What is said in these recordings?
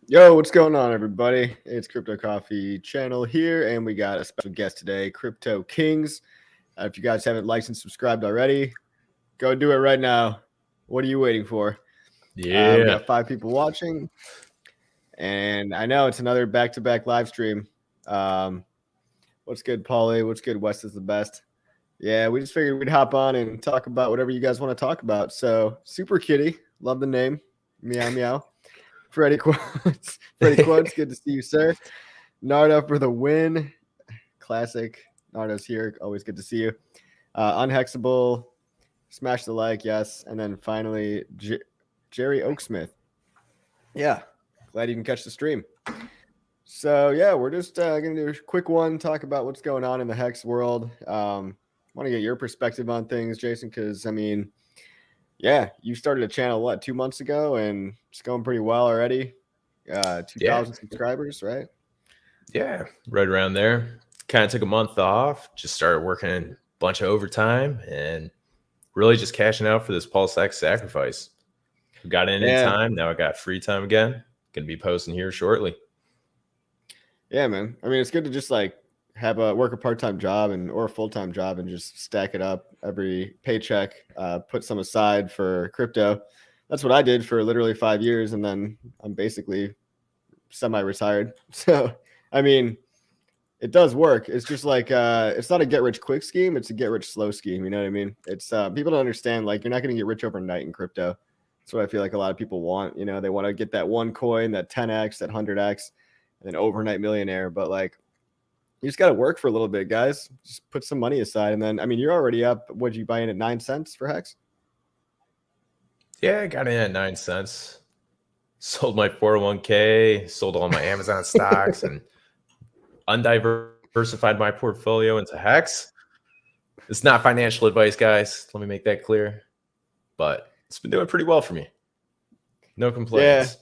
Yo, what's going on, everybody? It's Crypto Coffee Channel here, and we got a special guest today, Crypto Kings. If you guys haven't liked and subscribed already, go do it right now. What are you waiting for? We Yeah. got 5 people watching, and I know it's another back-to-back live stream. Um, what's good, Paulie? What's good? West is the best. Yeah, we just figured we'd hop on and talk about whatever you guys want to talk about. So, Super Kitty, love the name. Meow meow. Freddie Quotes. Freddie Quotes, good to see you, sir. Nardo for the win. Classic. Nardo's here. Always good to see you. Unhexable. Smash the like, yes. And then finally, Jerry Oaksmith. Yeah. Glad you can catch the stream. So, yeah, we're just going to do a quick one, talk about what's going on in the Hex world. Want to get your perspective on things, Jason, because, I mean, yeah, you started a channel, what, 2 months ago, and it's going pretty well already. 2,000 subscribers, right? Yeah. Right around there. Kind of took a month off, just started working a bunch of overtime and really just cashing out for this PulseX sacrifice. We got in time. Now I got free time again. Gonna be posting here shortly. Yeah, man. I mean, it's good to just like have work a part-time job or a full-time job and just stack it up every paycheck, put some aside for crypto. That's what I did for literally 5 years, and then I'm basically semi-retired. So, I mean, it does work. It's just like it's not a get-rich-quick scheme. It's a get-rich-slow scheme. You know what I mean? It's people don't understand, like, you're not going to get rich overnight in crypto. That's what I feel like a lot of people want. You know, they want to get that one coin, that 10x, that 100x, and then overnight millionaire. But, like, you just got to work for a little bit, guys. Just put some money aside. And then, I mean, you're already up. What'd you buy in at 9 cents for Hex? Yeah, I got in at 9 cents. Sold my 401k, sold all my Amazon stocks, and undiversified my portfolio into Hex. It's not financial advice, guys. Let me make that clear. But it's been doing pretty well for me. No complaints. Yeah.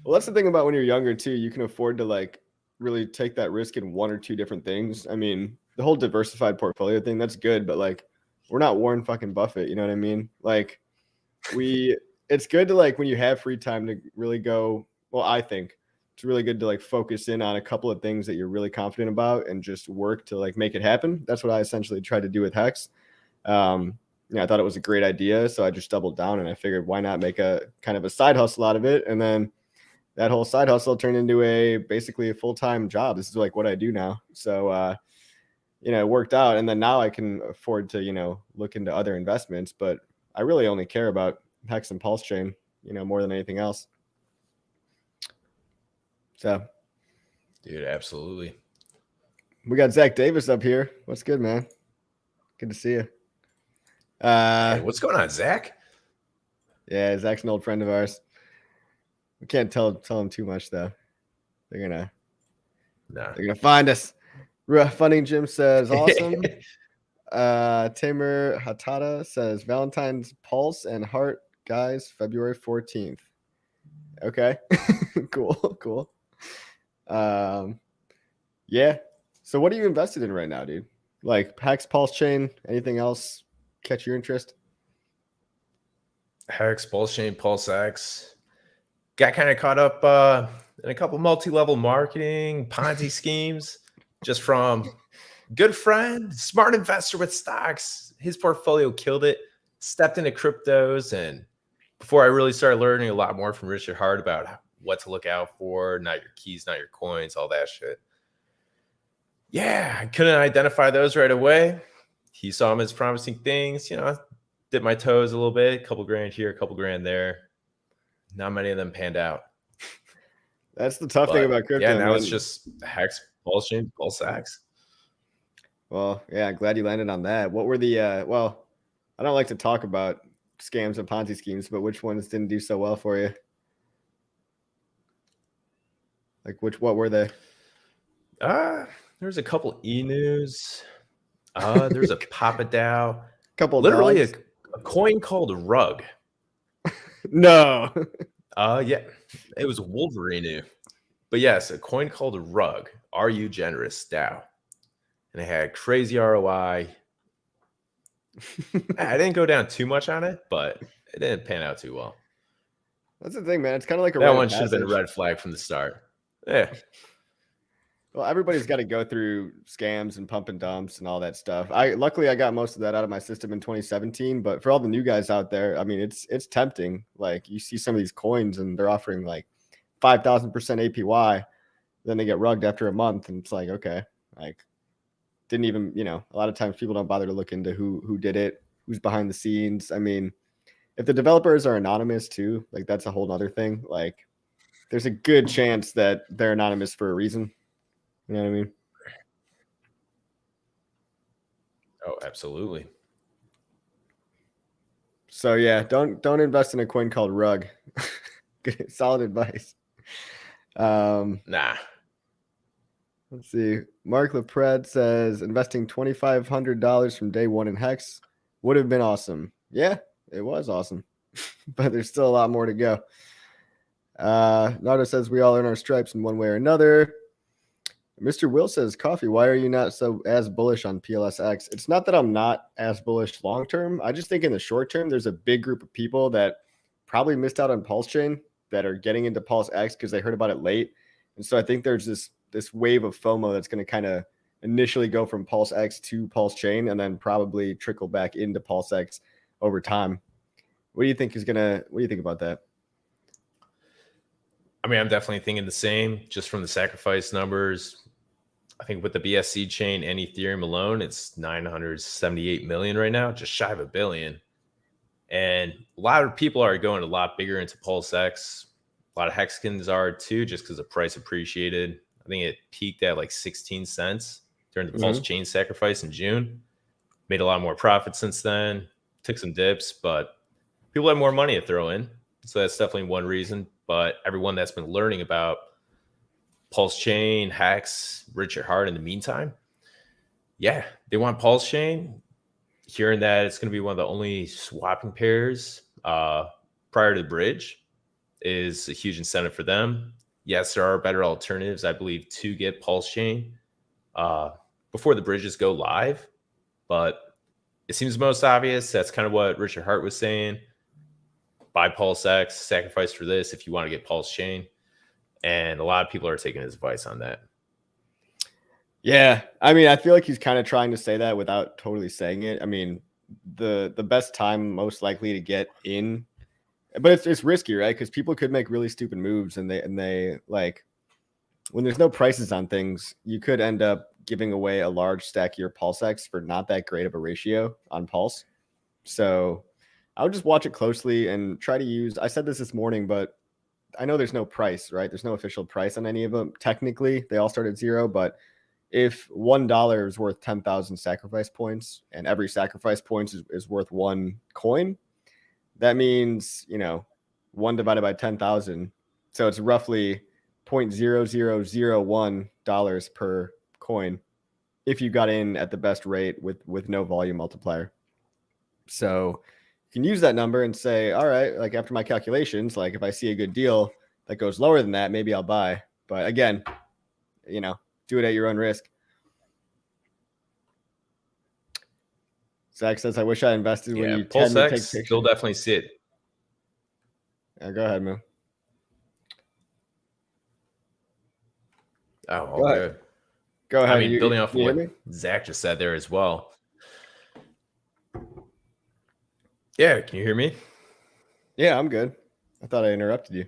Well, that's the thing about when you're younger, too. You can afford to, like, really take that risk in one or two different things. I mean, the whole diversified portfolio thing, that's good, but like we're not Warren fucking Buffett, you know what I mean? Like it's good to, like, when you have free time to really go, well, I think it's really good to like focus in on a couple of things that you're really confident about and just work to like make it happen. That's what I essentially tried to do with Hex. I thought it was a great idea, so I just doubled down and I figured why not make a kind of a side hustle out of it, and then that whole side hustle turned into basically a full-time job. This is like what I do now. So, it worked out. And then now I can afford to, look into other investments, but I really only care about Hex and PulseChain, more than anything else. So. Dude, absolutely. We got Zach Davis up here. What's good, man? Good to see you. Hey, what's going on, Zach? Yeah, Zach's an old friend of ours. We can't tell them too much though. They're gonna find us. Funding Jim says awesome. Tamer Hatada says Valentine's Pulse and Heart guys, February 14th. Okay. Cool. Yeah. So what are you invested in right now, dude? Like Hex, PulseChain, anything else catch your interest? Hex, PulseChain, PulseX. Got kind of caught up in a couple multi-level marketing Ponzi schemes just from good friend, smart investor with stocks. His portfolio killed it, stepped into cryptos. And before I really started learning a lot more from Richard Hart about what to look out for, not your keys, not your coins, all that shit. Yeah, I couldn't identify those right away. He saw them as promising things, dip my toes a little bit, a couple grand here, a couple grand there. Not many of them panned out. That's the tough thing about crypto. Yeah, now it's just Hex, PulseChain, PulseX. Well, yeah, glad you landed on that. What were the well, I don't like to talk about scams and Ponzi schemes, but which ones didn't do so well for you? Like what were they? There's a couple e-news. There's a Papa DAO. Literally a coin called Rug. No. Yeah, it was Wolverine. But yes, a coin called Rug. Are you generous DAO? And it had crazy ROI. I didn't go down too much on it, but it didn't pan out too well. That's the thing, man. It's kind of like a That rite one of should have been a passage. red flag from the start. Yeah. Well, everybody's got to go through scams and pump and dumps and all that stuff. Luckily I got most of that out of my system in 2017, but for all the new guys out there, I mean, it's tempting. Like you see some of these coins and they're offering like 5,000% APY, then they get rugged after a month, and it's like, okay, like didn't even, a lot of times people don't bother to look into who did it, who's behind the scenes. I mean, if the developers are anonymous too, like that's a whole nother thing. Like there's a good chance that they're anonymous for a reason. You know what I mean? Oh, absolutely. So yeah, don't invest in a coin called Rug. Good, solid advice. Nah. Let's see. Mark LePred says investing $2,500 from day one in Hex would have been awesome. Yeah, it was awesome, but there's still a lot more to go. Nardo says we all earn our stripes in one way or another. Mr. Will says, Coffee, why are you not as bullish on PLSX? It's not that I'm not as bullish long term. I just think in the short term, there's a big group of people that probably missed out on PulseChain that are getting into PulseX because they heard about it late. And so I think there's this wave of FOMO that's going to kind of initially go from PulseX to PulseChain and then probably trickle back into PulseX over time. What do you think about that? I mean, I'm definitely thinking the same, just from the sacrifice numbers. I think with the BSC chain and Ethereum alone, it's 978 million right now, just shy of $1 billion. And a lot of people are going a lot bigger into PulseX. A lot of Hexagons are too, just because the price appreciated. I think it peaked at like 16 cents during the PulseChain sacrifice in June. Made a lot more profit since then. Took some dips, but people have more money to throw in. So that's definitely one reason. But everyone that's been learning about PulseChain, Hex, Richard Hart in the meantime, yeah, they want PulseChain. Hearing that it's going to be one of the only swapping pairs prior to the bridge is a huge incentive for them. Yes, there are better alternatives, I believe, to get PulseChain before the bridges go live. But it seems most obvious. That's kind of what Richard Hart was saying. Buy PulseX, sacrifice for this if you want to get PulseChain. And a lot of people are taking his advice on that. Yeah, I mean, I feel like he's kind of trying to say that without totally saying it. I mean, the best time most likely to get in, but it's risky, right? Because people could make really stupid moves, and they like when there's no prices on things, you could end up giving away a large stack of your PulseX for not that great of a ratio on Pulse. So I would just watch it closely and try to use. I said this morning, but I know there's no price, right? There's no official price on any of them. Technically, they all start at zero, but if $1 is worth 10,000 sacrifice points and every sacrifice point is worth one coin, that means, 1 divided by 10,000. So it's roughly $0.0001 per coin if you got in at the best rate with no volume multiplier. So you can use that number and say, all right, like after my calculations, like if I see a good deal that goes lower than that, maybe I'll buy. But again, do it at your own risk. Zach says, I wish I invested when you tend to take pictures. You'll definitely see it. Go ahead, man. Oh, all good. Go ahead. I mean, building off of what Zach just said there as well. Yeah, can you hear me? Yeah, I'm good. I thought I interrupted you.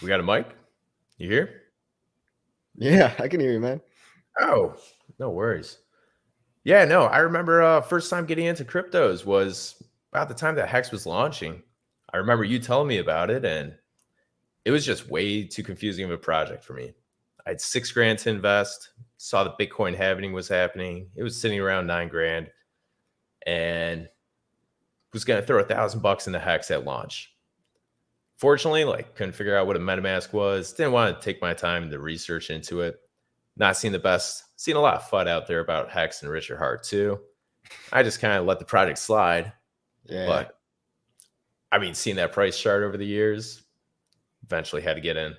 We got a mic? You here? Yeah, I can hear you, man. Oh, no worries. Yeah, no, I remember first time getting into cryptos was about the time that Hex was launching. I remember you telling me about it, and it was just way too confusing of a project for me. I had $6,000 to invest, saw the Bitcoin halving was happening. It was sitting around $9,000, and was going to throw $1,000 into Hex at launch. Fortunately, couldn't figure out what a MetaMask was. Didn't want to take my time to research into it. Not seeing the best. Seen a lot of FUD out there about Hex and Richard Hart too. I just kind of let the project slide. Yeah. But I mean, seeing that price chart over the years, eventually had to get in.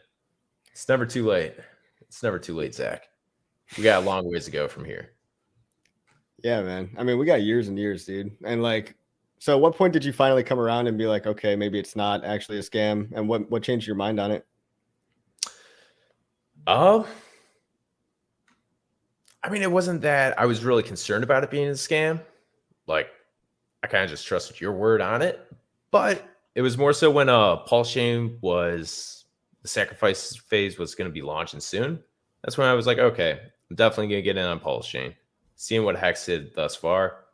It's never too late. It's never too late, Zach. We got a long ways to go from here. Yeah, man. I mean, we got years and years, dude. And So at what point did you finally come around and be like, okay, maybe it's not actually a scam? And what changed your mind on it? Um, I mean, it wasn't that I was really concerned about it being a scam. Like, I kind of just trusted your word on it. But it was more so when PulseChain was the sacrifice phase was going to be launching soon. That's when I was like, okay, I'm definitely going to get in on PulseChain. Seeing what Hex did thus far,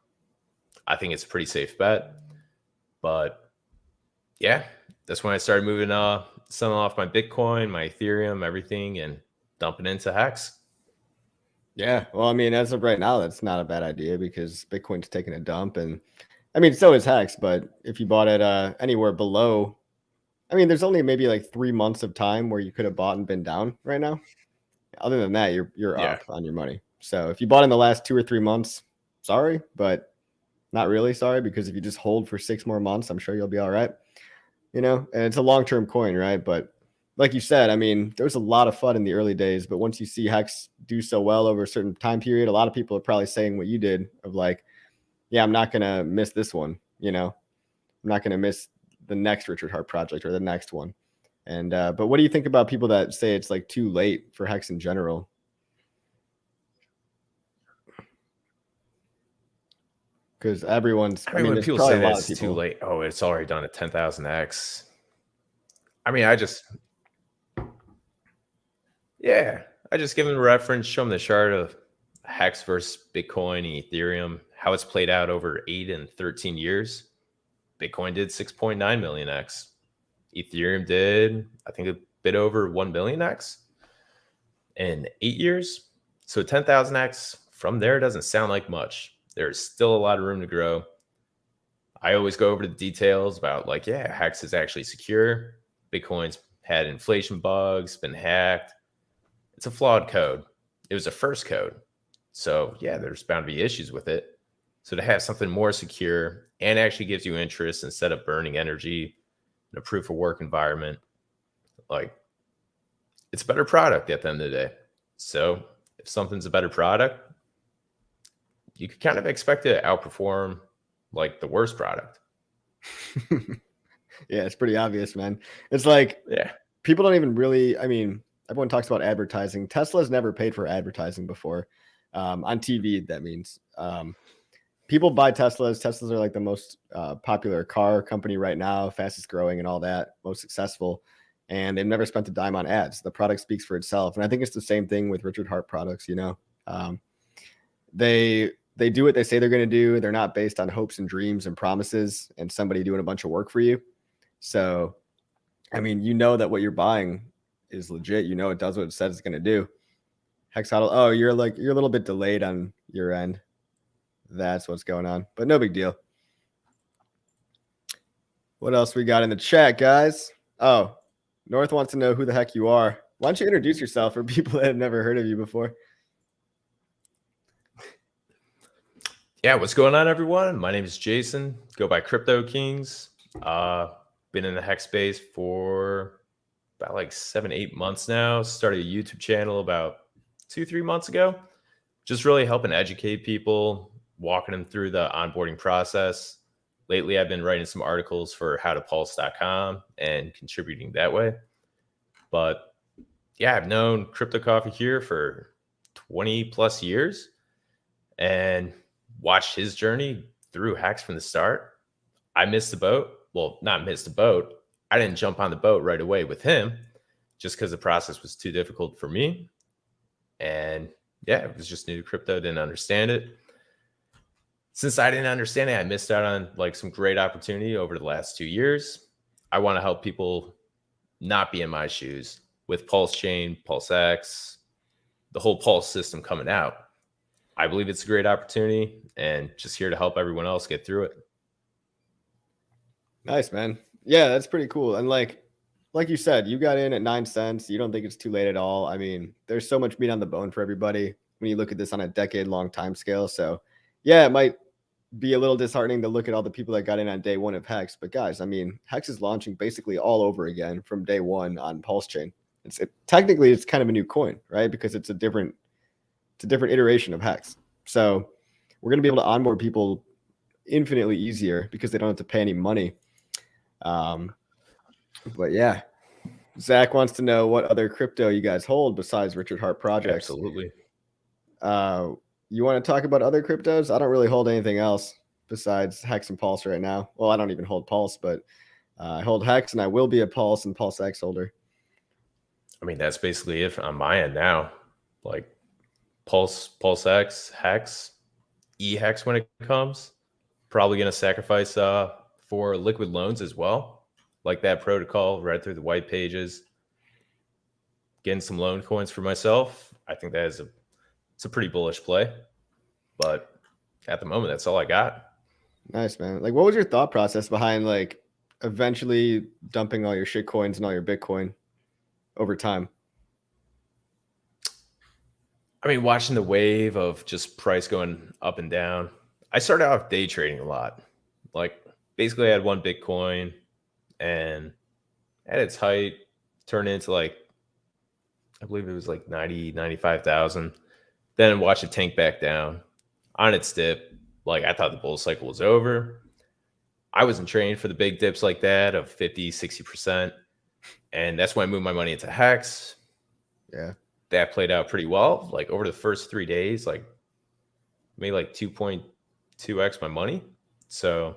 I think it's a pretty safe bet. But yeah, that's when I started moving selling off my Bitcoin, my Ethereum, everything, and dumping into Hex. Yeah, well, I mean, as of right now, that's not a bad idea because Bitcoin's taking a dump, and I mean, so is Hex. But if you bought it anywhere below, I mean, there's only maybe like 3 months of time where you could have bought and been down right now. Other than that, you're Yeah. up on your money. So if you bought in the last 2 or 3 months, sorry, but not really sorry, because if you just hold for 6 more months, I'm sure you'll be all right. And it's a long-term coin, right? But like you said, I mean, there was a lot of fun in the early days, but once you see Hex do so well over a certain time period, a lot of people are probably saying what you did of like, yeah, I'm not going to miss this one. I'm not going to miss the next Richard Hart project or the next one. And, but what do you think about people that say it's like too late for Hex in general? Because everyone's, I mean, when there's people probably say a that lot of it's too people. late, oh, it's already done at 10,000x. I mean, I just give them a reference, show them the chart of Hex versus Bitcoin and Ethereum, how it's played out over 8 and 13 years. Bitcoin did 6.9 million X. Ethereum did, I think, a bit over 1 billion X in 8 years. So 10,000x from there doesn't sound like much. There's still a lot of room to grow. I always go over the details about like, yeah, Hex is actually secure. Bitcoin's had inflation bugs, been hacked. It's a flawed code. It was a first code. So yeah, there's bound to be issues with it. So to have something more secure and actually gives you interest instead of burning energy in a proof of work environment, like it's a better product at the end of the day. So if something's a better product, you could kind of expect it to outperform like the worst product. Yeah, it's pretty obvious, man. It's like, Yeah. people don't even really, I mean, everyone talks about advertising. Tesla's never paid for advertising before. On TV, that means. People buy Teslas. Teslas are like the most popular car company right now, fastest growing and all that, most successful. And they've never spent a dime on ads. The product speaks for itself. And I think it's the same thing with Richard Hart products. They do what they say they're going to do. They're not based on hopes and dreams and promises and somebody doing a bunch of work for you. So, I mean, that what you're buying is legit. It does what it says it's going to do. Hexodal. Oh, you're a little bit delayed on your end. That's what's going on, but no big deal. What else we got in the chat, guys? Oh, North wants to know who the heck you are. Why don't you introduce yourself for people that have never heard of you before? Yeah, what's going on, everyone? My name is Jason. Go by Crypto Kings. Been in the Hex space for about like 7-8 months now. Started a YouTube channel about 2-3 months ago. Just really helping educate people, walking them through the onboarding process. Lately, I've been writing some articles for howtopulse.com and contributing that way. But yeah, I've known Crypto Coffee here for 20 plus years and watched his journey through Hex from the start. I missed the boat. Well, not missed the boat. I didn't jump on the boat right away with him just because the process was too difficult for me. And yeah, it was just new to crypto, didn't understand it. Since I didn't understand it, I missed out on like some great opportunity over the last 2 years. I want to help people not be in my shoes with PulseChain, PulseX, the whole Pulse system coming out. I believe it's a great opportunity and just here to help everyone else get through it. Nice, man. Yeah, that's pretty cool. And like you said, you got in at 9 cents. You don't think it's too late at all. I mean, there's so much meat on the bone for everybody when you look at this on a decade-long time scale. So yeah, it might be a little disheartening to look at all the people that got in on day one of Hex. But guys, I mean, Hex is launching basically all over again from day one on PulseChain. Technically it's kind of a new coin, right? Because it's a different iteration of Hex. So we're going to be able to onboard people infinitely easier because they don't have to pay any money. But yeah, Zach wants to know what other crypto you guys hold besides Richard Hart projects. Absolutely. You want to talk about other cryptos? I don't really hold anything else besides Hex and Pulse right now. Well, I don't even hold Pulse, but I hold Hex, and I will be a Pulse and Pulse X holder. I mean, that's basically it on my end now. Like Pulse X, Hex, Hex when it comes. Probably going to sacrifice for liquid loans as well. Like that protocol, read through the white pages, getting some loan coins for myself. I think that is it's a pretty bullish play. But at the moment, that's all I got. Nice, man. Like, what was your thought process behind like eventually dumping all your shit coins and all your Bitcoin over time? I mean, watching the wave of just price going up and down. I started off day trading a lot. Like basically I had one Bitcoin and at its height turned into like, I believe it was like 90, 95,000. Then watch it tank back down on its dip. Like I thought the bull cycle was over. I wasn't trained for the big dips like that of 50, 60%. And that's when I moved my money into Hex. Yeah. That played out pretty well. Like over the first 3 days, like made like 2.2x my money. So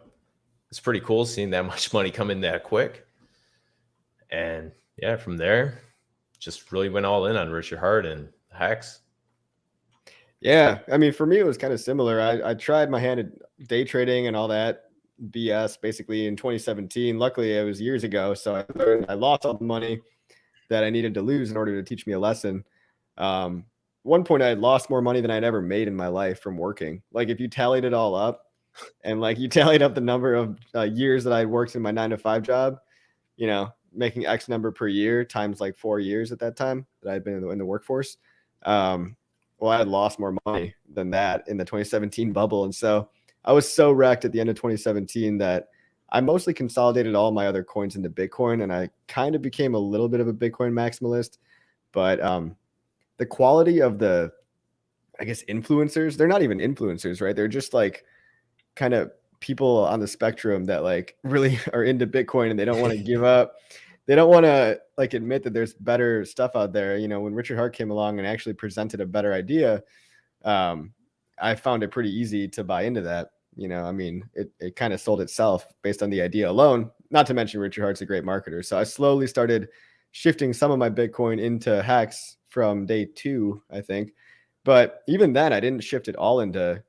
it's pretty cool seeing that much money come in that quick. And yeah, from there, just really went all in on Richard Hart and Hex. Yeah. I mean, for me, it was kind of similar. I tried my hand at day trading and all that BS basically in 2017. Luckily, it was years ago. So I lost all the money that I needed to lose in order to teach me a lesson. One point I had lost more money than I'd ever made in my life from working. Like if you tallied it all up and like you tallied up the number of years that I worked in my 9-to-5 job, you know, making X number per year times like 4 years at that time that I'd been in the workforce. Well, I had lost more money than that in the 2017 bubble. And so I was so wrecked at the end of 2017 that I mostly consolidated all my other coins into Bitcoin, and I kind of became a little bit of a Bitcoin maximalist. But the quality of the, I guess, influencers, they're not even influencers, right? They're just like kind of people on the spectrum that like really are into Bitcoin and they don't want to give up. They don't want to like admit that there's better stuff out there. You know, when Richard Hart came along and actually presented a better idea, I found it pretty easy to buy into that. You know, I mean, it kind of sold itself based on the idea alone, not to mention Richard Hart's a great marketer. So I slowly started shifting some of my Bitcoin into Hex from day 2, I think. But even then, I didn't shift it all into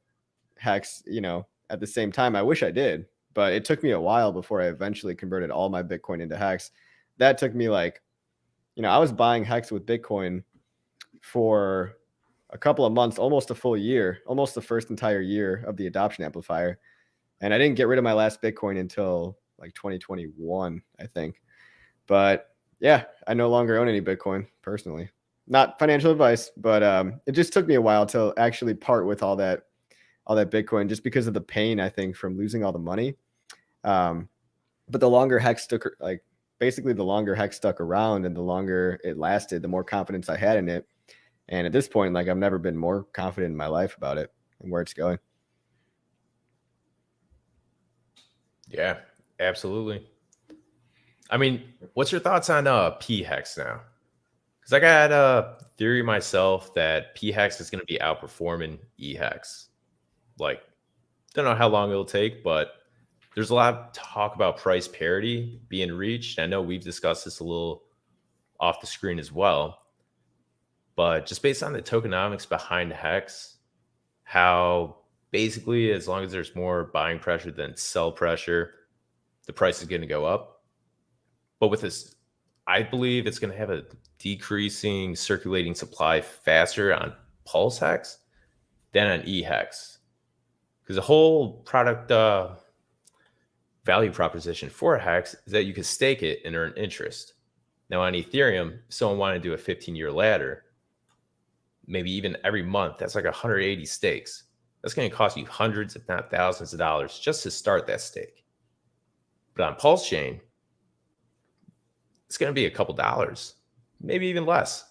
Hex, you know, at the same time. I wish I did, but it took me a while before I eventually converted all my Bitcoin into Hex. That took me like, you know, I was buying Hex with Bitcoin for a couple of months, almost a full year, almost the first entire year of the adoption amplifier. And I didn't get rid of my last Bitcoin until like 2021, I think. But yeah, I no longer own any Bitcoin personally. Not financial advice, but it just took me a while to actually part with all that Bitcoin just because of the pain, I think, from losing all the money. But the longer Hex stuck, like basically the longer Hex stuck around and the longer it lasted, the more confidence I had in it. And at this point, like I've never been more confident in my life about it and where it's going. Yeah, absolutely. I mean, what's your thoughts on P-Hex now? Because I got a theory myself that P-Hex is going to be outperforming E-Hex. Like, don't know how long it'll take, but there's a lot of talk about price parity being reached. I know we've discussed this a little off the screen as well. But just based on the tokenomics behind Hex, how basically as long as there's more buying pressure than sell pressure, the price is going to go up. But with this, I believe it's going to have a decreasing circulating supply faster on Pulse Hex than on E-Hex. Because the whole product value proposition for Hex is that you can stake it and earn interest. Now on Ethereum, if someone wanted to do a 15-year ladder, maybe even every month, that's like 180 stakes. That's going to cost you hundreds, if not thousands of dollars just to start that stake. But on PulseChain, it's going to be a couple dollars, maybe even less,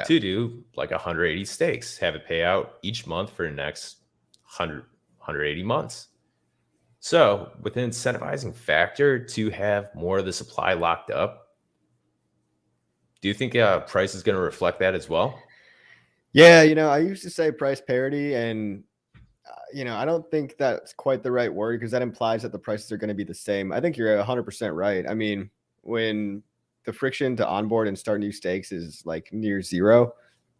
to do like 180 stakes, have it pay out each month for the next 180 months. So, with an incentivizing factor to have more of the supply locked up, do you think price is going to reflect that as well? Yeah, I used to say price parity, and I don't think that's quite the right word because that implies that the prices are going to be the same. I think you're 100% right. I mean, when the friction to onboard and start new stakes is like near zero,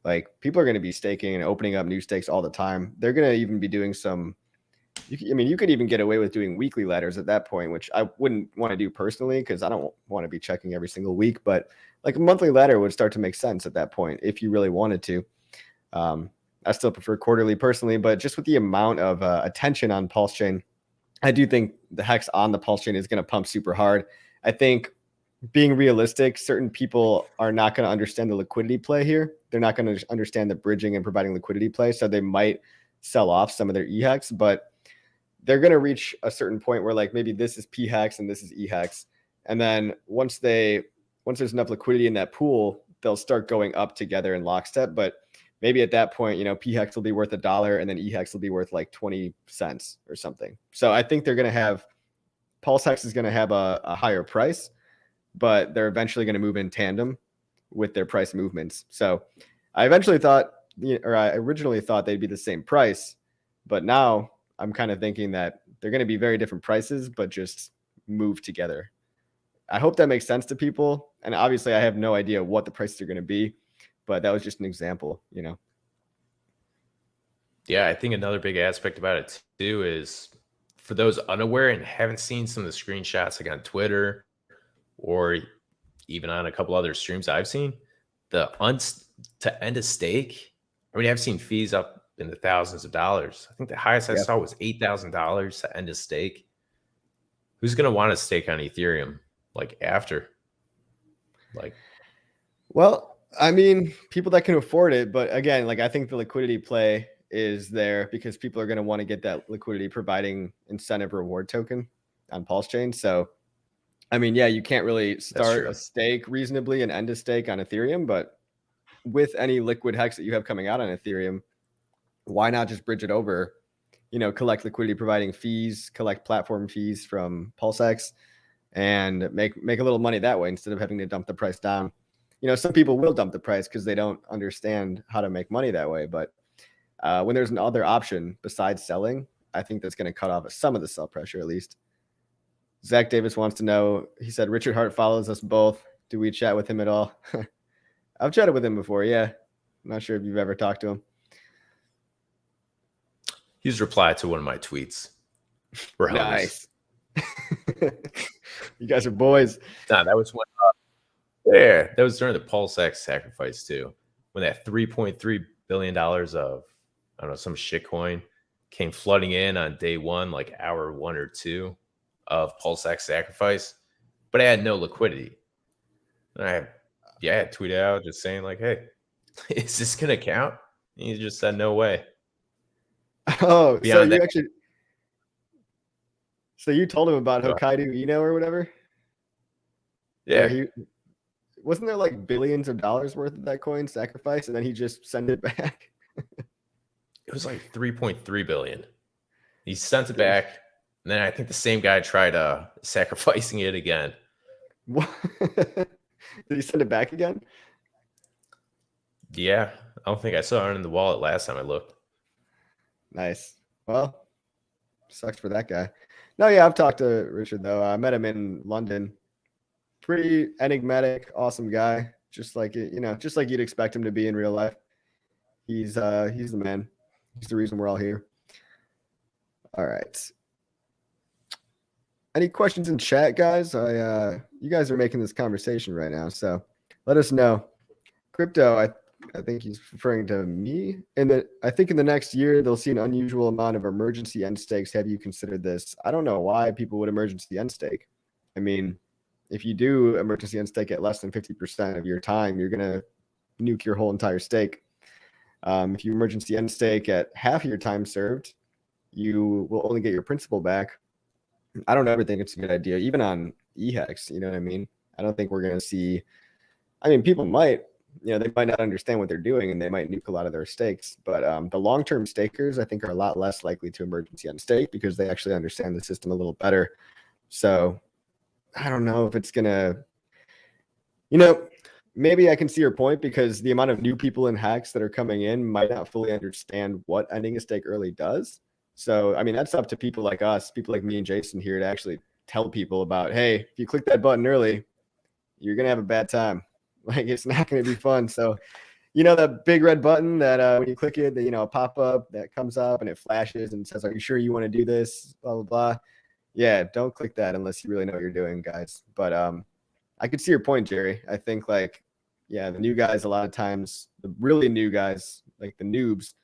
like people are going to be staking and opening up new stakes all the time. They're going to even be doing some. You could even get away with doing weekly letters at that point, which I wouldn't want to do personally because I don't want to be checking every single week. But like a monthly letter would start to make sense at that point if you really wanted to. I still prefer quarterly personally, but just with the amount of attention on PulseChain, I do think the hex on the PulseChain is going to pump super hard. I think being realistic, certain people are not going to understand the liquidity play here. They're not going to understand the bridging and providing liquidity play. So they might sell off some of their EHEX, but they're going to reach a certain point where like maybe this is P hex and this is E hex. And then once there's enough liquidity in that pool, they'll start going up together in lockstep. But maybe at that point, P hex will be worth $1 and then E hex will be worth like 20 cents or something. So I think they're going to have Pulse hex is going to have a higher price, but they're eventually going to move in tandem with their price movements. So I originally thought they'd be the same price, but now I'm kind of thinking that they're going to be very different prices, but just move together. I hope that makes sense to people. And obviously I have no idea what the prices are going to be, but that was just an example, Yeah, I think another big aspect about it too is for those unaware and haven't seen some of the screenshots like on Twitter or even on a couple other streams I've seen, to end a stake. I mean, I've seen fees up in the thousands of dollars. I think the highest I saw was $8,000 to end a stake. Who's going to want to stake on Ethereum like after? Well, I mean, people that can afford it, but again, like I think the liquidity play is there because people are going to want to get that liquidity providing incentive reward token on PulseChain. So, I mean, yeah, you can't really start a stake reasonably and end a stake on Ethereum, but with any liquid hex that you have coming out on Ethereum, why not just bridge it over, collect liquidity providing fees, collect platform fees from PulseX and make a little money that way instead of having to dump the price down. Some people will dump the price because they don't understand how to make money that way. But when there's another option besides selling, I think that's going to cut off some of the sell pressure at least. Zach Davis wants to know, he said, Richard Hart follows us both. Do we chat with him at all? I've chatted with him before. Yeah. I'm not sure if you've ever talked to him. He's replied to one of my tweets. We're nice. You guys are boys. Nah, that was that was during the PulseX sacrifice too. When that $3.3 billion of, I don't know, some shitcoin came flooding in on day one, like hour 1 or 2 of PulseX sacrifice, but I had no liquidity. And I tweeted out just saying like, hey, is this going to count? And he just said, no way. Oh, beyond so you told him about Hokkaido Eno or whatever? Yeah. Wasn't there like billions of dollars worth of that coin sacrifice and then he just sent it back? It was like 3.3 billion. He sent it back. And then I think the same guy tried sacrificing it again. What? Did he send it back again? Yeah. I don't think I saw it in the wallet last time I looked. Nice. Well, sucks for that guy. No, yeah, I've talked to Richard though. I met him in London. Pretty enigmatic, awesome guy. Just like just like you'd expect him to be in real life. He's the man. He's the reason we're all here. All right. Any questions in chat, guys? You guys are making this conversation right now, so let us know. Crypto, I think he's referring to me. I think in the next year, they'll see an unusual amount of emergency end stakes. Have you considered this? I don't know why people would emergency end stake. I mean, if you do emergency end stake at less than 50% of your time, you're going to nuke your whole entire stake. If you emergency end stake at half of your time served, you will only get your principal back. I don't ever think it's a good idea, even on EHEX. You know what I mean? I don't think we're going to see. I mean, people might. they might not understand what they're doing and they might nuke a lot of their stakes. But the long-term stakers, I think, are a lot less likely to emergency unstake because they actually understand the system a little better. So I don't know if it's gonna, maybe I can see your point because the amount of new people in hacks that are coming in might not fully understand what ending a stake early does. So, I mean, that's up to people like us, people like me and Jason here to actually tell people about, hey, if you click that button early, you're going to have a bad time. Like, it's not going to be fun. So, that big red button that when you click it, a pop-up that comes up and it flashes and says, are you sure you want to do this? Blah, blah, blah. Yeah, don't click that unless you really know what you're doing, guys. But I could see your point, Jerry. I think the new guys, a lot of times, the really new guys, like the noobs,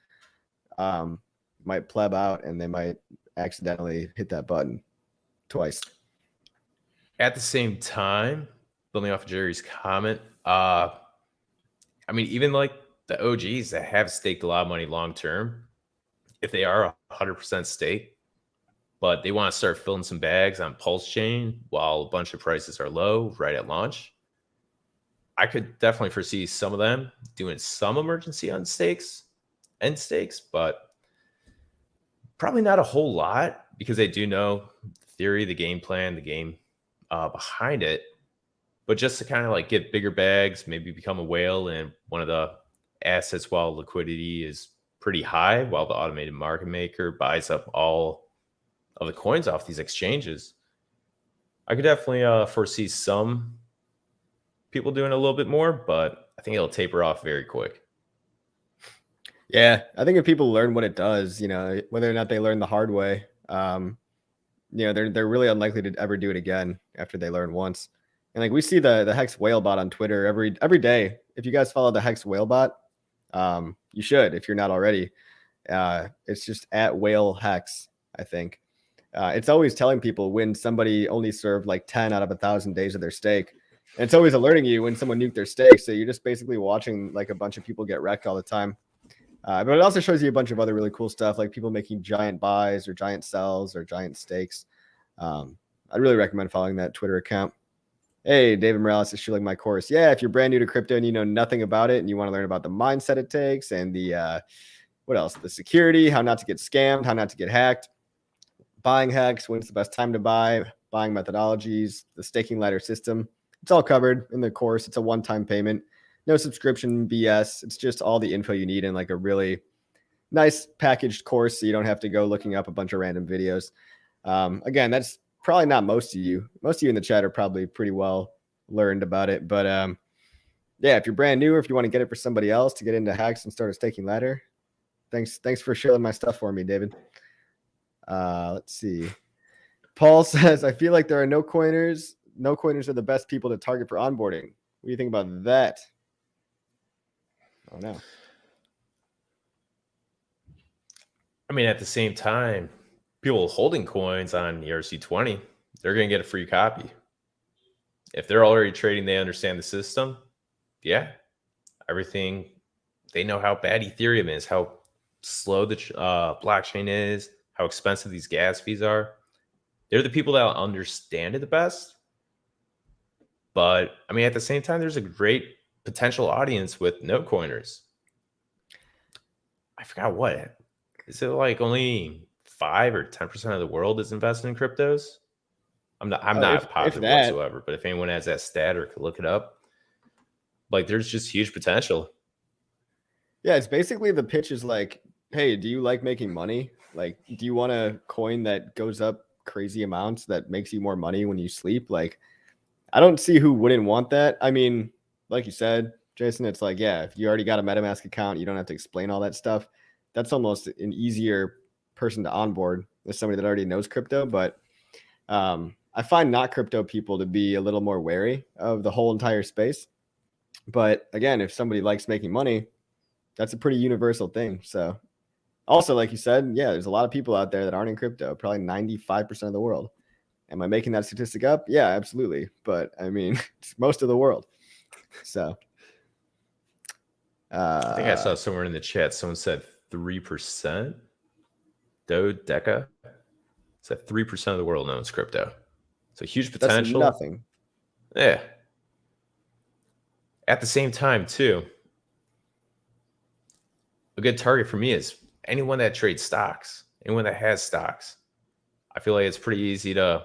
might pleb out and they might accidentally hit that button twice. At the same time, building off of Jerry's comment, even like the OGs that have staked a lot of money long term, if they are 100% stake, but they want to start filling some bags on PulseChain while a bunch of prices are low right at launch, I could definitely foresee some of them doing some emergency on stakes, but probably not a whole lot because they do know the theory, the game plan, the game behind it. But just to kind of like get bigger bags, maybe become a whale in one of the assets while liquidity is pretty high, while the automated market maker buys up all of the coins off these exchanges. I could definitely foresee some people doing a little bit more, but I think it'll taper off very quick. Yeah, I think if people learn what it does, whether or not they learn the hard way, they're really unlikely to ever do it again after they learn once. And like we see the Hex Whale bot on Twitter every day. If you guys follow the Hex Whale bot, you should if you're not already. It's just at Whale Hex, I think. It's always telling people when somebody only served like 10 out of 1,000 days of their stake. And it's always alerting you when someone nuked their stake. So you're just basically watching like a bunch of people get wrecked all the time. But it also shows you a bunch of other really cool stuff, like people making giant buys or giant sells or giant stakes. I'd really recommend following that Twitter account. Hey, David Morales is shooting my course. Yeah, if you're brand new to crypto and you know nothing about it and you want to learn about the mindset it takes and the what else? The security, how not to get scammed, how not to get hacked, buying hacks, when's the best time to buy, buying methodologies, the staking ladder system. It's all covered in the course. It's a one-time payment. No subscription BS. It's just all the info you need in like a really nice packaged course so you don't have to go looking up a bunch of random videos. Again, that's probably not most of you. Most of you in the chat are probably pretty well learned about it. But yeah, if you're brand new or if you want to get it for somebody else to get into hacks and start a staking ladder, thanks for sharing my stuff for me, David. Let's see. Paul says, I feel like there are no coiners. No coiners are the best people to target for onboarding. What do you think about that? Oh, no. At the same time, people holding coins on ERC20, they're going to get a free copy. If they're already trading, they understand the system. Yeah, everything. They know how bad Ethereum is, how slow the blockchain is, how expensive these gas fees are. They're the people that understand it the best. But at the same time, there's a great potential audience with no coiners. I forgot what. Is it like only 5 or 10% of the world is invested in cryptos? I'm not positive whatsoever, but if anyone has that stat or could look it up, like there's just huge potential. Yeah, it's basically the pitch is like, hey, do you like making money? Like, do you want a coin that goes up crazy amounts that makes you more money when you sleep? Like, I don't see who wouldn't want that. Like you said, Jason, it's like, yeah, if you already got a MetaMask account, you don't have to explain all that stuff. That's almost an easier person to onboard with somebody that already knows crypto. But I find not crypto people to be a little more wary of the whole entire space. But again, if somebody likes making money, that's a pretty universal thing. So also, like you said, yeah, there's a lot of people out there that aren't in crypto, probably 95% of the world. Am I making that statistic up? Yeah, absolutely. But it's most of the world. So I think I saw somewhere in the chat, someone said 3%. Deca said 3% of the world owns crypto. So huge potential. That's nothing. Yeah. at the same time, too, a good target for me is anyone that trades stocks, anyone that has stocks. I feel like it's pretty easy to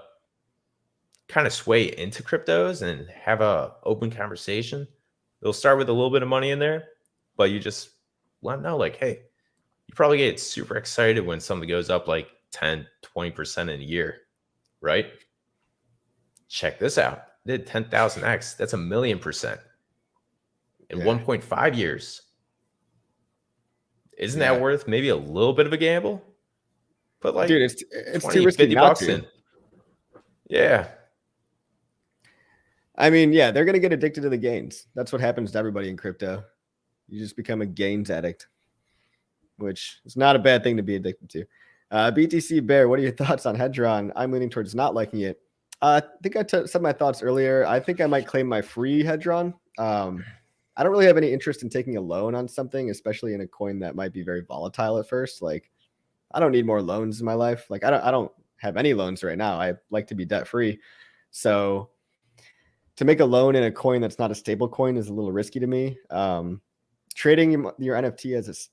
kind of sway into cryptos and have a open conversation. They'll start with a little bit of money in there, but you just let them know, like, hey, you probably get super excited when something goes up like 10, 20% in a year, right? Check this out. It did 10,000x. That's 1,000,000% in 1.5 years. Isn't that worth maybe a little bit of a gamble? But like, dude, it's 20, too risky 50 not bucks to. in. Yeah. I mean, yeah, they're going to get addicted to the gains. That's what happens to everybody in crypto. You just become a gains addict, which is not a bad thing to be addicted to. BTC Bear, what are your thoughts on Hedron? I'm leaning towards not liking it. I think I said my thoughts earlier. I think I might claim my free Hedron. I don't really have any interest in taking a loan on something, especially in a coin that might be very volatile at first. Like, I don't need more loans in my life. Like, I don't have any loans right now. I like to be debt free. So to make a loan in a coin that's not a stable coin is a little risky to me. Trading your NFT as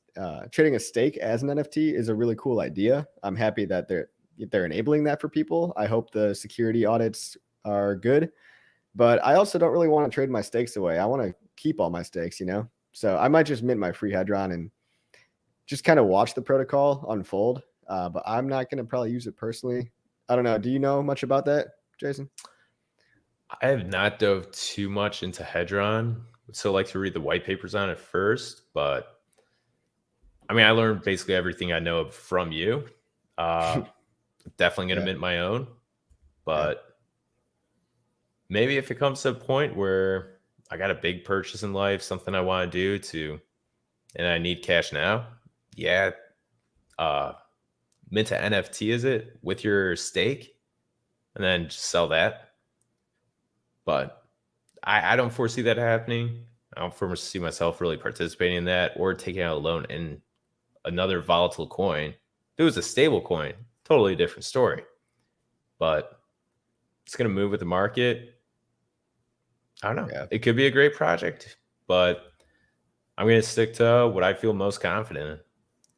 trading a stake as an NFT is a really cool idea. I'm happy that they're enabling that for people. I hope the security audits are good, but I also don't really want to trade my stakes away. I want to keep all my stakes, So I might just mint my free Hedron and just kind of watch the protocol unfold. But I'm not going to probably use it personally. I don't know. Do you know much about that, Jason? I have not dove too much into Hedron. So like to read the white papers on it first, but I mean, I learned basically everything I know from you. Definitely going to mint my own, but maybe if it comes to a point where I got a big purchase in life, something I want to do and I need cash now. Yeah. Mint to NFT, is it with your stake and then just sell that? But I don't foresee that happening. I don't foresee myself really participating in that or taking out a loan in another volatile coin. If it was a stable coin, totally different story. But it's going to move with the market. I don't know. Yeah. It could be a great project, but I'm going to stick to what I feel most confident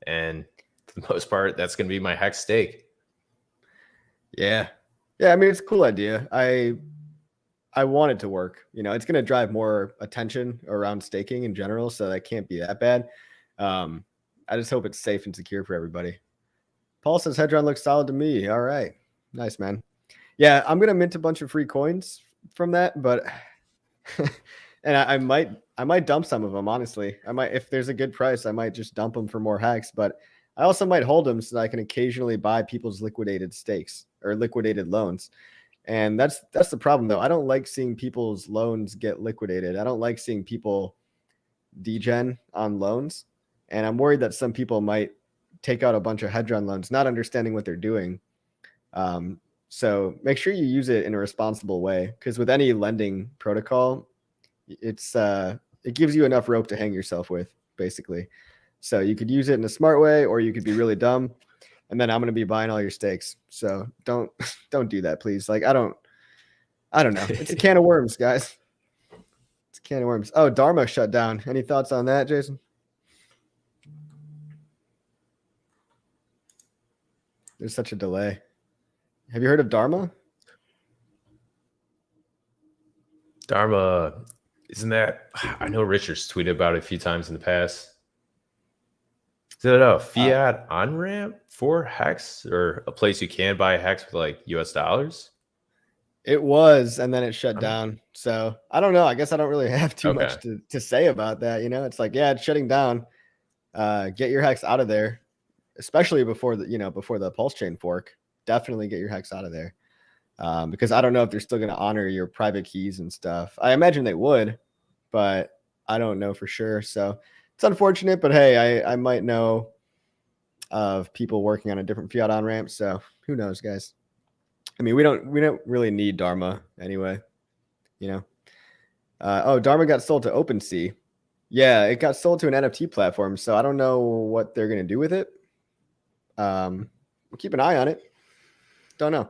in. And for the most part, that's going to be my Hex stake. Yeah. Yeah, I mean, it's a cool idea. I want it to work. It's going to drive more attention around staking in general, so that can't be that bad. I just hope it's safe and secure for everybody. Paul says Hedron looks solid to me. All right. Nice, man. Yeah, I'm going to mint a bunch of free coins from that, but and I might dump some of them, honestly. If there's a good price, I might just dump them for more Hex, but I also might hold them so that I can occasionally buy people's liquidated stakes or liquidated loans. And that's the problem, though. I don't like seeing people's loans get liquidated. I don't like seeing people degen on loans. And I'm worried that some people might take out a bunch of Hedron loans, not understanding what they're doing. So make sure you use it in a responsible way, because with any lending protocol, it gives you enough rope to hang yourself with, basically. So you could use it in a smart way, or you could be really dumb. And then I'm going to be buying all your stakes. So don't do that, please. Like, I don't know. It's a can of worms, guys. It's a can of worms. Oh, Dharma shut down. Any thoughts on that, Jason? There's such a delay. Have you heard of Dharma? Dharma, isn't that, I know Richard's tweeted about it a few times in the past. Is it a fiat on-ramp for Hex, or a place you can buy Hex with like US dollars? It was, and then it shut down. So I don't know. I guess I don't really have too much to say about that. It's like, yeah, it's shutting down. Get your Hex out of there, especially before the PulseChain fork. Definitely get your Hex out of there. Because I don't know if they're still going to honor your private keys and stuff. I imagine they would, but I don't know for sure. So it's unfortunate, but hey, I might know of people working on a different fiat on ramp. So who knows, guys? I mean, we don't really need Dharma anyway, Dharma got sold to OpenSea. Yeah, it got sold to an NFT platform. So I don't know what they're going to do with it. We'll keep an eye on it. Don't know.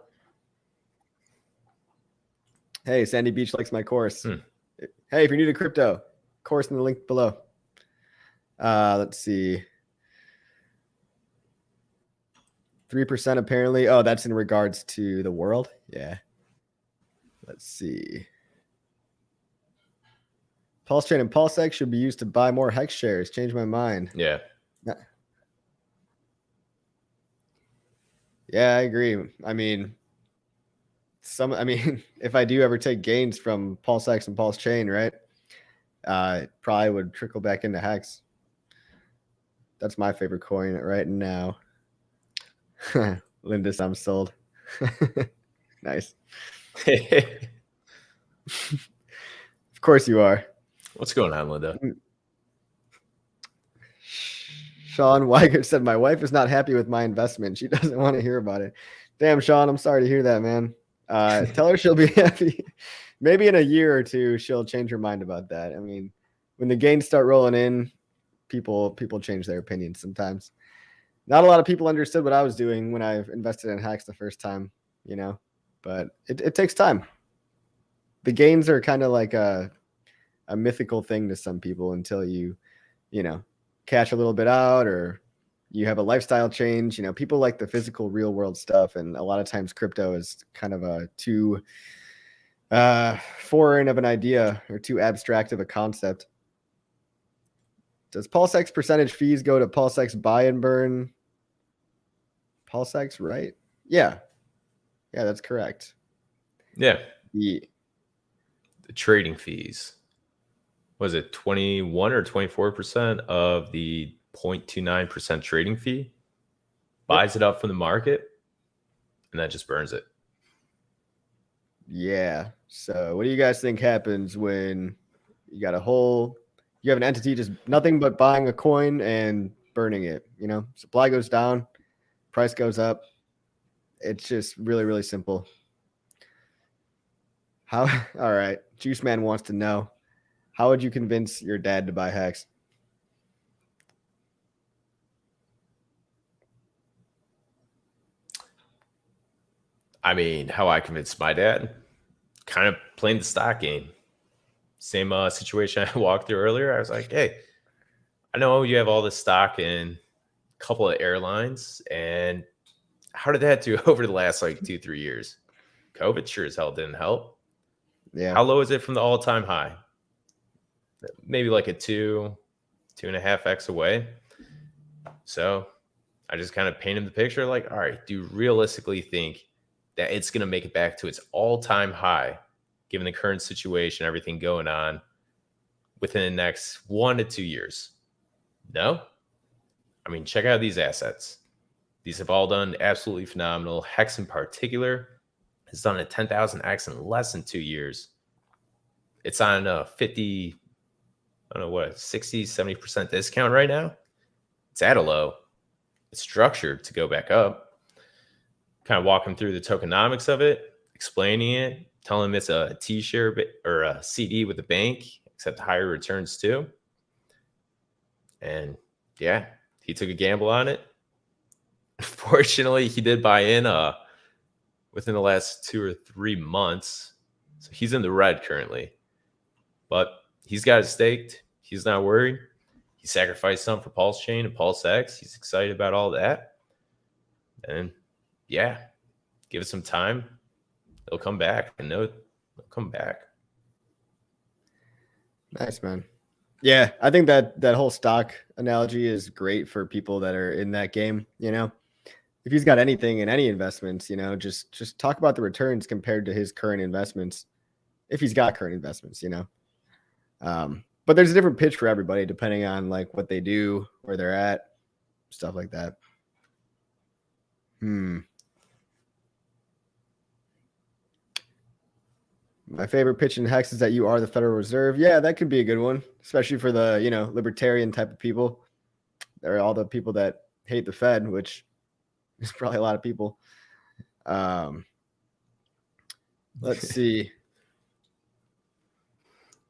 Hey, Sandy Beach likes my course. Hey, if you're new to crypto, course, in the link below. Let's see. 3% apparently. Oh, that's in regards to the world. Yeah. Let's see. PulseChain and PulseX should be used to buy more Hex shares. Change my mind. Yeah. Yeah, I agree. I mean, if I do ever take gains from PulseX and PulseChain, right? It probably would trickle back into Hex. That's my favorite coin right now. Linda, I'm sold. Nice. Of course you are. What's going on, Linda? Sean Weiger said, my wife is not happy with my investment. She doesn't want to hear about it. Damn, Sean, I'm sorry to hear that, man. Tell her she'll be happy. Maybe in a year or two, she'll change her mind about that. I mean, when the gains start rolling in, people change their opinions sometimes. Not a lot of people understood what I was doing when I invested in Hex the first time, but it takes time. The gains are kind of like a mythical thing to some people until you cash a little bit out or you have a lifestyle change. People like the physical real world stuff. And a lot of times crypto is kind of a too foreign of an idea or too abstract of a concept. Does PulseX percentage fees go to PulseX buy and burn? PulseX, right? Yeah, that's correct. Yeah. The trading fees. Was it 21 or 24% of the 0.29% trading fee? Buys it up from the market and that just burns it. Yeah. So what do you guys think happens when you got you have an entity just nothing but buying a coin and burning it? Supply goes down, price goes up. It's just really, really simple. All right. Juice Man wants to know, how would you convince your dad to buy Hex? I mean, how I convinced my dad? Kind of playing the stock game. Same situation I walked through earlier. I was like, hey, I know you have all this stock in a couple of airlines, and how did that do over the last 2-3 years? COVID sure as hell didn't help. Yeah. How low is it from the all-time high? Maybe like a 2.5x away. So I just kind of paint him the picture like, all right, do you realistically think that it's going to make it back to its all-time high, given the current situation, everything going on within the next 1 to 2 years? No. I mean, check out these assets. These have all done absolutely phenomenal. Hex in particular has done a 10,000x in less than 2 years. It's on a 60, 70% discount right now. It's at a low. It's structured to go back up. Kind of walking through the tokenomics of it, explaining it, telling him it's a T-share or a CD with a bank, except higher returns too. And yeah, he took a gamble on it. Fortunately, he did buy in within the last 2 or 3 months. So he's in the red currently. But he's got it staked. He's not worried. He sacrificed some for PulseChain and PulseX. He's excited about all that. And yeah, give it some time. It'll come back. And it'll come back. Nice, man. Yeah, I think that whole stock analogy is great for people that are in that game. If he's got anything in any investments, just talk about the returns compared to his current investments. If he's got current investments, but there's a different pitch for everybody depending on what they do, where they're at, stuff like that. My favorite pitch in Hex is that you are the Federal Reserve. Yeah, that could be a good one, especially for the, libertarian type of people. There are all the people that hate the Fed, which is probably a lot of people. Let's see.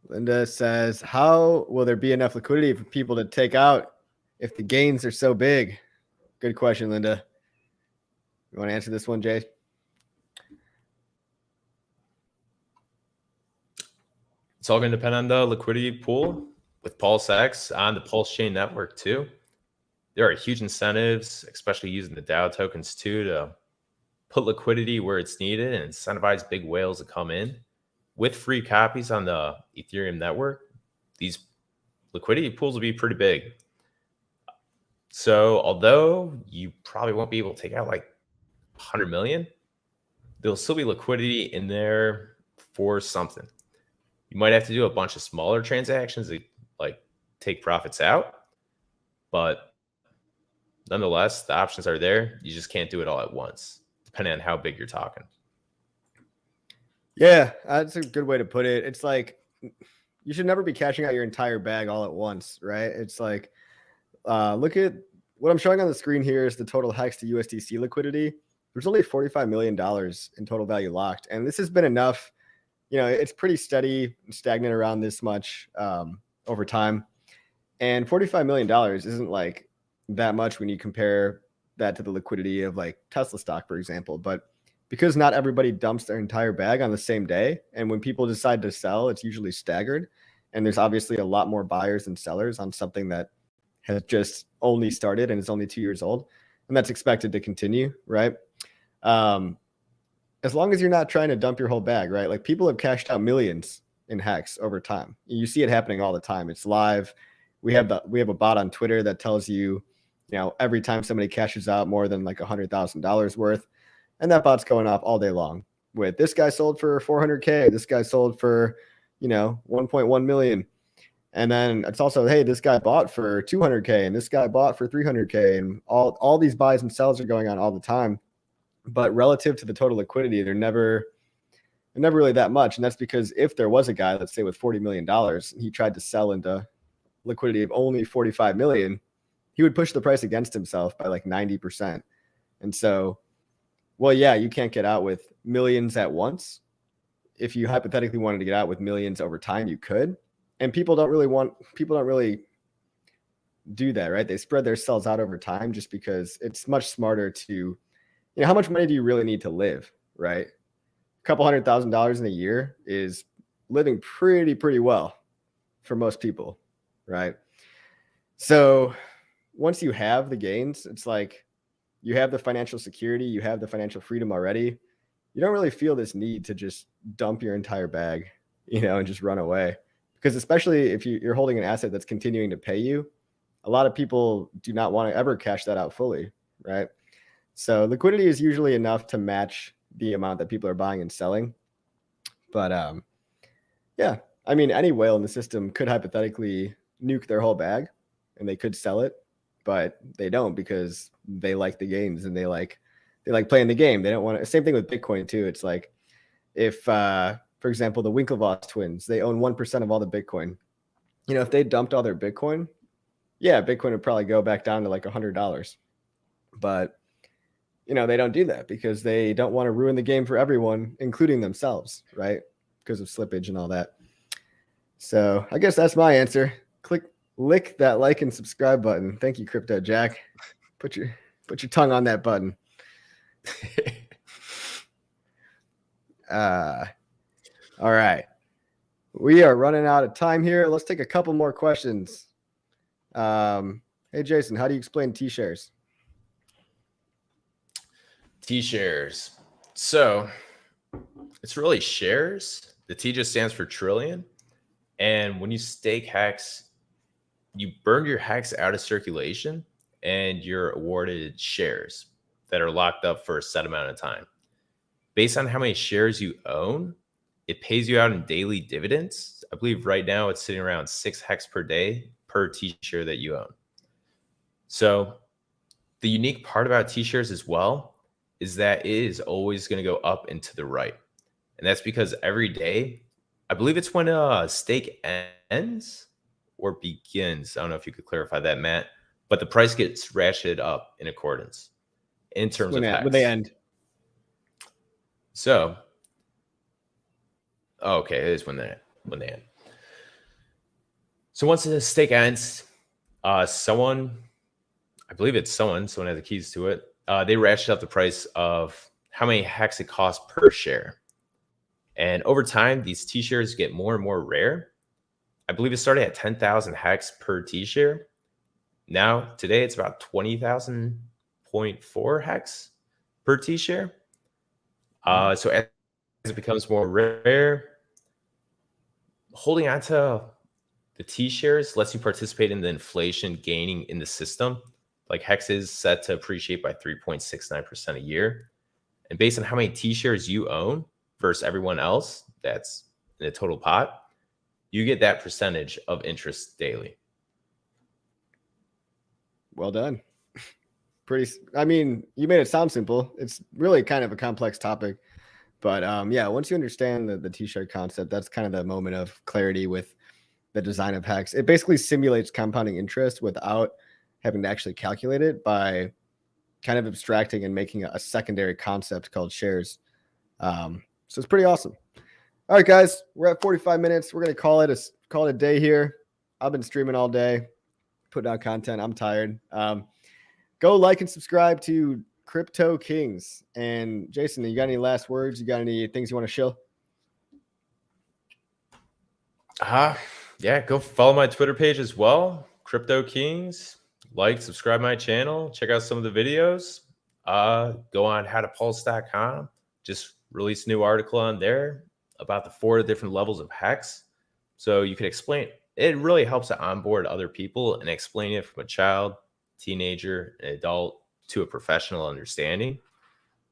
Linda says, how will there be enough liquidity for people to take out if the gains are so big? Good question, Linda. You want to answer this one, Jay? It's all going to depend on the liquidity pool. with PulseX on the PulseChain network too, there are huge incentives, especially using the DAO tokens too, to put liquidity where it's needed and incentivize big whales to come in. With free copies on the Ethereum network, these liquidity pools will be pretty big. So although you probably won't be able to take out like 100 million, there'll still be liquidity in there for something. You might have to do a bunch of smaller transactions to like take profits out, but nonetheless, the options are there. You just can't do it all at once, depending on how big you're talking. Yeah, that's a good way to put it. It's like you should never be cashing out your entire bag all at once, right? It's like, look at what I'm showing on the screen here is the total Hex to USDC liquidity. There's only $45 million in total value locked. And this has been enough. You know, it's pretty steady, stagnant around this much over time. And $45 million isn't like that much when you compare that to the liquidity of like Tesla stock, for example. But because not everybody dumps their entire bag on the same day, and when people decide to sell, it's usually staggered. And there's obviously a lot more buyers than sellers on something that has just only started and is only 2 years old. And that's expected to continue, right? As long as you're not trying to dump your whole bag, right? Like people have cashed out millions in Hex over time. You see it happening all the time. It's live. We have a bot on Twitter that tells you, you know, every time somebody cashes out more than like $100,000 worth, and that bot's going off all day long with this guy sold for 400K, this guy sold for, you know, 1.1 million. And then it's also, hey, this guy bought for 200K and this guy bought for 300K, and all these buys and sells are going on all the time. But relative to the total liquidity, they're never really that much. And that's because if there was a guy, let's say with $40 million, and he tried to sell into liquidity of only 45 million, he would push the price against himself by like 90%. And so, well, yeah, you can't get out with millions at once. If you hypothetically wanted to get out with millions over time, you could. And people don't really do that, right? They spread their sells out over time just because it's much smarter to, you know, how much money do you really need to live, right? A couple $100,000 in a year is living pretty well for most people, right? So once you have the gains, it's like you have the financial security, you have the financial freedom already. You don't really feel this need to just dump your entire bag, you know, and just run away. Because especially if you're holding an asset that's continuing to pay you, a lot of people do not want to ever cash that out fully, right? So liquidity is usually enough to match the amount that people are buying and selling. But yeah, I mean, any whale in the system could hypothetically nuke their whole bag and they could sell it, but they don't because they like the gains and they like playing the game. They don't want to. Same thing with Bitcoin too. It's like if, for example, the Winklevoss twins, they own 1% of all the Bitcoin. You know, if they dumped all their Bitcoin, yeah, Bitcoin would probably go back down to like $100. But you know, they don't do that because they don't want to ruin the game for everyone, including themselves, right? Because of slippage and all that. So I guess that's my answer. Lick that like and subscribe button. Thank you, Crypto Jack. Put your tongue on that button. All right. We are running out of time here. Let's take a couple more questions. Hey, Jason, how do you explain T-shares? T-shares. So it's really shares. The T just stands for trillion. And when you stake Hex, you burn your Hex out of circulation and you're awarded shares that are locked up for a set amount of time. Based on how many shares you own, it pays you out in daily dividends. I believe right now it's sitting around 6 Hex per day per T-share that you own. So the unique part about T-shares as well is that it is always going to go up and to the right. And that's because every day, I believe it's when a stake ends or begins. I don't know if you could clarify that, Matt, but the price gets ratcheted up in accordance in terms of Hex. When they end. So, okay, it is when they end. So once the stake ends, someone has the keys to it. They ratchet up the price of how many Hex it costs per share. And over time, these T-shares get more and more rare. I believe it started at 10,000 hex per T-share. Now, today, it's about 20,000.4 hex per T-share. So as it becomes more rare, holding on to the T-shares lets you participate in the inflation gaining in the system. Like hex is set to appreciate by 3.69% a year. And based on how many T-shares you own versus everyone else that's in a total pot, you get that percentage of interest daily. Well done. I mean, you made it sound simple. It's really kind of a complex topic. But yeah, once you understand the T-share concept, that's kind of the moment of clarity with the design of hex. It basically simulates compounding interest without having to actually calculate it by kind of abstracting and making a secondary concept called shares. So it's pretty awesome. All right, guys, we're at 45 minutes. We're gonna call it a day here. I've been streaming all day, putting out content. I'm tired. Go like and subscribe to Crypto Kings. And Jason, you got any last words? You got any things you want to show? Yeah, go follow my Twitter page as well, Crypto Kings. Like, subscribe my channel, check out some of the videos. Go on howtopulse.com. Just released a new article on there about the 4 different levels of hex. So you can explain. It really helps to onboard other people and explain it from a child, teenager, an adult to a professional understanding.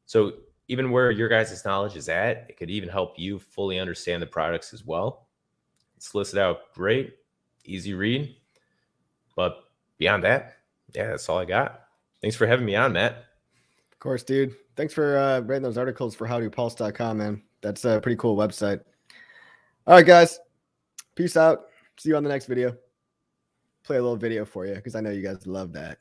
So even where your guys' knowledge is at, it could even help you fully understand the products as well. It's listed out great, easy read. But beyond that, yeah, that's all I got. Thanks for having me on, Matt. Of course, dude. Thanks for writing those articles for howtopulse.com, man. That's a pretty cool website. All right, guys. Peace out. See you on the next video. Play a little video for you because I know you guys love that.